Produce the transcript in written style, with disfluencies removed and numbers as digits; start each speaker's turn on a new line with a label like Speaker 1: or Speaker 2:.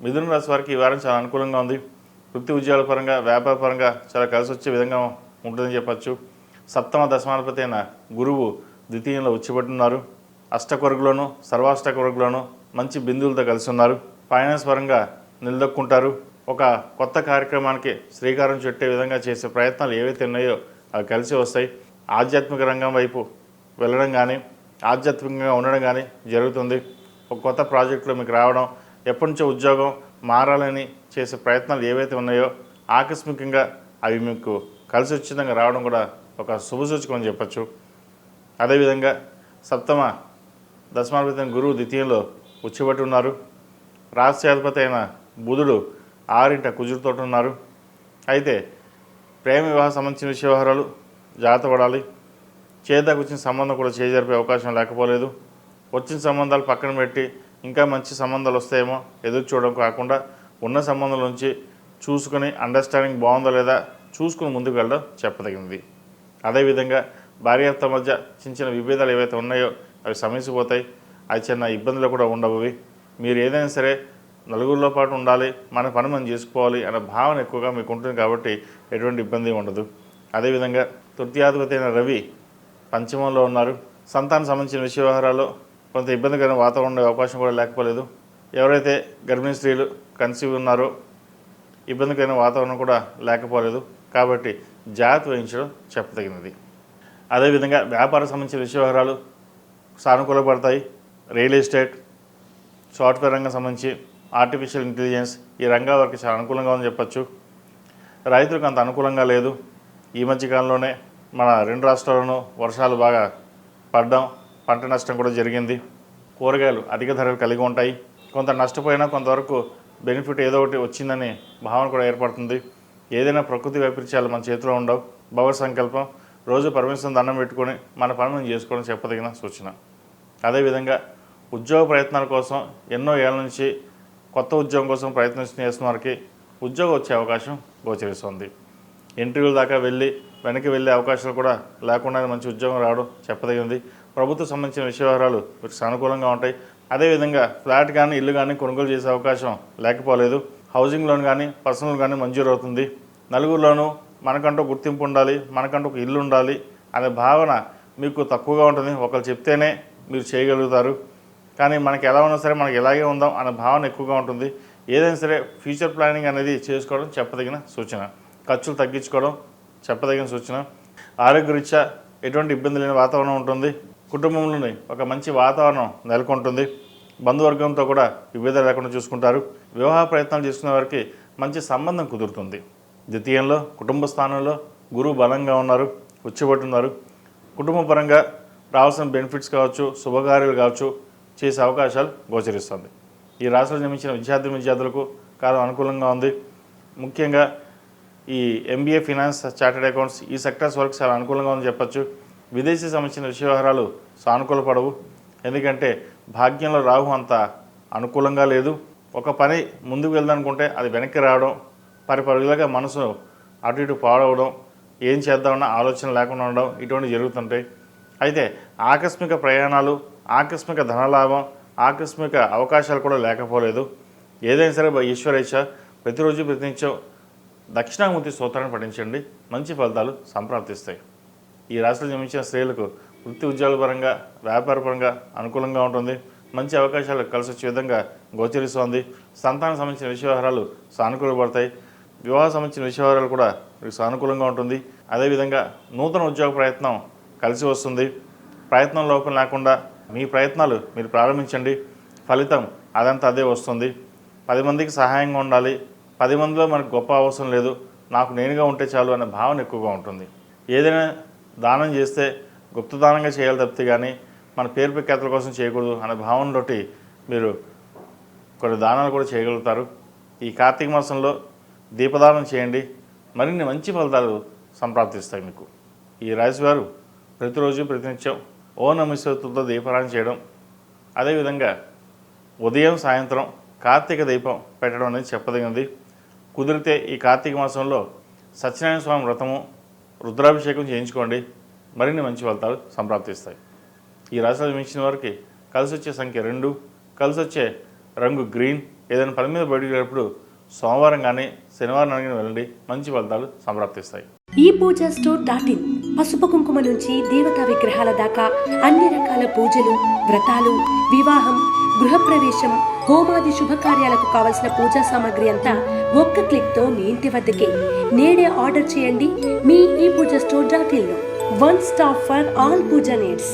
Speaker 1: మిథున రాశి వారికి ఈ వారం చాలా అనుకూలంగా ఉంది. వృత్తి ఉద్యోగాల పరంగా, వ్యాపార పరంగా చాలా కలిసి వచ్చే విధంగా ఉంటుందని చెప్పచ్చు. సప్తమ దశమాధిపతి అయిన గురువు ద్వితీయంలో ఉచ్చిపట్టున్నారు. అష్టకొరుగులోను, సర్వాష్టకొరుగులోను మంచి బిందువులతో కలిసి ఉన్నారు. ఫైనాన్స్ పరంగా నిలదొక్కుంటారు. ఒక కొత్త కార్యక్రమానికి శ్రీకారం చుట్టే విధంగా చేసే ప్రయత్నాలు ఏవైతే ఉన్నాయో అవి కలిసి వస్తాయి. ఆధ్యాత్మిక రంగం వైపు వెళ్ళడం కానీ, ఆధ్యాత్మికంగా ఉండడం కానీ జరుగుతుంది. ఒక కొత్త ప్రాజెక్టులో మీకు రావడం, ఎప్పటి నుంచో ఉద్యోగం మారాలని చేసే ప్రయత్నాలు ఏవైతే ఉన్నాయో ఆకస్మికంగా అవి మీకు కలిసి వచ్చే విధంగా రావడం కూడా ఒక శుభసూచకం అని చెప్పచ్చు. అదేవిధంగా సప్తమ దశమాధిపతి అయిన గురువు ద్వితీయంలో ఉచ్చిపట్టి ఉన్నారు. రాష్ట్రాధిపతి అయిన బుధుడు 6వ కుజుడితో ఉన్నారు. అయితే ప్రేమ వివాహ సంబంధించిన వ్యవహారాలు జాగ్రత్త పడాలి. చేదాకు వచ్చిన సంబంధం కూడా చేజరిపే అవకాశం లేకపోలేదు. వచ్చిన సంబంధాలు పక్కన పెట్టి ఇంకా మంచి సంబంధాలు వస్తాయేమో ఎదురు చూడడం కాకుండా ఉన్న సంబంధం నుంచి చూసుకుని అండర్స్టాండింగ్ బాగుందో లేదా చూసుకుని ముందుకు వెళ్ళడం చెప్పదగినది. అదేవిధంగా భార్యాభర్త మధ్య చిన్న చిన్న విభేదాలు ఏవైతే ఉన్నాయో అవి సమస్యపోతాయి. అవి చిన్న ఇబ్బందులు కూడా ఉండవు. మీరు ఏదైనా సరే నలుగురిలో పాటు ఉండాలి, మన పని మనం చేసుకోవాలి అనే భావన ఎక్కువగా మీకు ఉంటుంది కాబట్టి ఎటువంటి ఇబ్బంది ఉండదు. అదేవిధంగా తృతీయాధిపతి అయిన రవి పంచమంలో ఉన్నారు. సంతానం సంబంధించిన వ్యవహారాల్లో కొంత ఇబ్బందికరమైన వాతావరణం ఉండే అవకాశం కూడా లేకపోలేదు. ఎవరైతే గర్భిణీ స్త్రీలు కన్సీవ్ ఉన్నారో ఇబ్బందికరమైన వాతావరణం కూడా లేకపోలేదు కాబట్టి జాగ్రత్త వహించడం చెప్పదగినది. అదేవిధంగా వ్యాపార సంబంధించిన వ్యవహారాలు సానుకూలపడతాయి. రియల్ ఎస్టేట్, సాఫ్ట్వేర్ రంగం సంబంధించి ఆర్టిఫిషియల్ ఇంటెలిజెన్స్ ఈ రంగాల వరకు చాలా అనుకూలంగా ఉందని చెప్పచ్చు. రైతులకు అంత అనుకూలంగా లేదు. ఈ మధ్యకాలంలోనే మన 2 రాష్ట్రాల్లోనూ వర్షాలు బాగా పడడం, పంట నష్టం కూడా జరిగింది. కూరగాయలు అధిక ధరలు కలిగి ఉంటాయి. కొంత నష్టపోయినా కొంతవరకు బెనిఫిట్ ఏదో ఒకటి వచ్చిందని భావన కూడా ఏర్పడుతుంది. ఏదైనా ప్రకృతి వైపరీత్యాలు మన చేతిలో ఉండవు. భగవత్ సంకల్పం, రోజు పరమేశ్వరుని దండం పెట్టుకొని మన పని మనం చేసుకోవడం చెప్పదగిన సూచన. అదేవిధంగా ఉద్యోగ ప్రయత్నాల కోసం ఎన్నో ఏళ్ళ నుంచి కొత్త ఉద్యోగం కోసం ప్రయత్నం చేస్తున్న వారికి ఉద్యోగం వచ్చే అవకాశం గోచరిస్తుంది. ఇంటర్వ్యూల దాకా వెనక్కి వెళ్ళే అవకాశాలు కూడా లేకుండా మంచి ఉద్యోగం రావడం చెప్పదగినది. ప్రభుత్వం సంబంధించిన వ్యవహారాలు వీటికి సానుకూలంగా ఉంటాయి. అదేవిధంగా ఫ్లాట్ కానీ ఇల్లు కానీ కొనుగోలు చేసే అవకాశం లేకపోలేదు. హౌసింగ్ లోన్ కానీ పర్సనల్ కానీ మంజూరు అవుతుంది. నలుగురిలోనూ మనకంటూ గుర్తింపు ఉండాలి, మనకంటూ ఒక ఇల్లు ఉండాలి అనే భావన మీకు తక్కువగా ఉంటుంది. ఒకరు చెప్తేనే మీరు చేయగలుగుతారు. కానీ మనకి ఎలా ఉన్నా సరే మనకి ఇలాగే ఉందాం అనే భావన ఎక్కువగా ఉంటుంది. ఏదైనా సరే ఫ్యూచర్ ప్లానింగ్ అనేది చేసుకోవడం చెప్పదగిన సూచన. ఖర్చులు తగ్గించుకోవడం చెప్పదగిన సూచన. ఆరోగ్యరీత్యా ఎటువంటి ఇబ్బంది లేని వాతావరణం ఉంటుంది. కుటుంబంలోని ఒక మంచి వాతావరణం నెలకొంటుంది. బంధువర్గంతో కూడా విభేదాలు లేకుండా చూసుకుంటారు. వివాహ ప్రయత్నాలు చేసుకునే వారికి మంచి సంబంధం కుదురుతుంది. ద్వితీయంలో కుటుంబ స్థానంలో గురువు బలంగా ఉన్నారు, ఉచ్చిపట్టున్నారు. కుటుంబ పరంగా రావాల్సిన బెనిఫిట్స్ కావచ్చు, శుభకార్యాలు కావచ్చు చేసే అవకాశాలు గోచరిస్తుంది. ఈ రాశిలో జన్మించిన విద్యార్థులకు కాలం అనుకూలంగా ఉంది. ముఖ్యంగా ఈ MBA ఫినాన్స్, చార్టెడ్ అకౌంట్స్ ఈ సెక్టర్స్ వరకు చాలా అనుకూలంగా ఉందని చెప్పచ్చు. విదేశీ సంబంధించిన వ్యవహారాలు సానుకూలపడవు. ఎందుకంటే భాగ్యంలో రాహు అంత అనుకూలంగా లేదు. ఒక పని ముందుకు వెళ్దామనుకుంటే అది వెనక్కి రావడం, పరిపరుగులుగా మనసు అటు ఇటు పాడవడం, ఏం చేద్దామన్న ఆలోచన లేకుండా ఉండడం ఇటువంటివి జరుగుతుంటాయి. అయితే ఆకస్మిక ప్రయాణాలు, ఆకస్మిక ధనలాభం, ఆకస్మిక అవకాశాలు కూడా లేకపోలేదు. ఏదైనా సరే ఈశ్వరేచ్ఛ ప్రతిరోజు ప్రతినిత్యం దక్షిణామూర్తి స్తోత్రాన్ని పఠించండి, మంచి ఫలితాలు సంప్రాప్తిస్తాయి. ఈ రాశిలో జన్మించిన స్త్రీలకు వృత్తి ఉద్యోగాల పరంగా, వ్యాపార పరంగా అనుకూలంగా ఉంటుంది. మంచి అవకాశాలు కలిసి వచ్చే విధంగా గోచరిస్తోంది. సంతానం సంబంధించిన వ్యవహారాలు సానుకూలపడతాయి. వివాహ సంబంధించిన వ్యవహారాలు కూడా మీకు సానుకూలంగా ఉంటుంది. అదేవిధంగా నూతన ఉద్యోగ ప్రయత్నం కలిసి వస్తుంది. ప్రయత్నం లోపం లేకుండా మీ ప్రయత్నాలు మీరు ప్రారంభించండి, ఫలితం అదంతా అదే వస్తుంది. 10 మందికి సహాయంగా ఉండాలి, 10 మందిలో మనకు గొప్ప అవసరం లేదు, నాకు నేనుగా ఉంటే చాలు అనే భావన ఎక్కువగా ఉంటుంది. ఏదైనా దానం చేస్తే గుప్తదానంగా చేయాలి తప్పితే కానీ మన పేరు ప్రఖ్యాతుల కోసం చేయకూడదు అనే భావనతోటి మీరు కొన్ని దానాలు కూడా చేయగలుగుతారు. ఈ కార్తీక మాసంలో దీపదానం చేయండి, మరిన్ని మంచి ఫలితాలు సంప్రాప్తిస్తాయి మీకు. ఈ రాశివారు ప్రతిరోజు ప్రతినిత్యం ఓ నమశివాయతో దీపారాయణ చేయడం, అదేవిధంగా ఉదయం సాయంత్రం కార్తీక దీపం పెట్టడం అనేది చెప్పదగినది. కుదిరితే ఈ కార్తీక మాసంలో సత్యనారాయణ స్వామి వ్రతము, రుద్రాభిషేకం చేయించుకోండి, మరిన్ని మంచి ఫలితాలు సంప్రాప్తిస్తాయి. ఈ రాశిలో జన్మించిన వారికి కలిసి వచ్చే సంఖ్య 2, కలిసి వచ్చే రంగు గ్రీన్, ఏదైనా పని మీద బయటికి వెళ్ళినప్పుడు సోమవారం కానీ శనివారం కానీ వెళ్ళండి, మంచి ఫలితాలు సంప్రాప్తిస్తాయి.
Speaker 2: ఈ పూజ స్టోర్.in పసుపు కుంకుమ నుంచి దేవతా విగ్రహాల దాకా అన్ని రకాల పూజలు, వ్రతాలు, వివాహం, గృహప్రవేశం, హోమాది శుభకార్యాలకు కావలసిన పూజా సామాగ్రి అంతా ఒక్క క్లిక్తో మీ ఇంటి వద్దకే. నేడే ఆర్డర్ చేయండి మీ ఈ పూజ స్టోర్.in లో. One stop for all puja needs.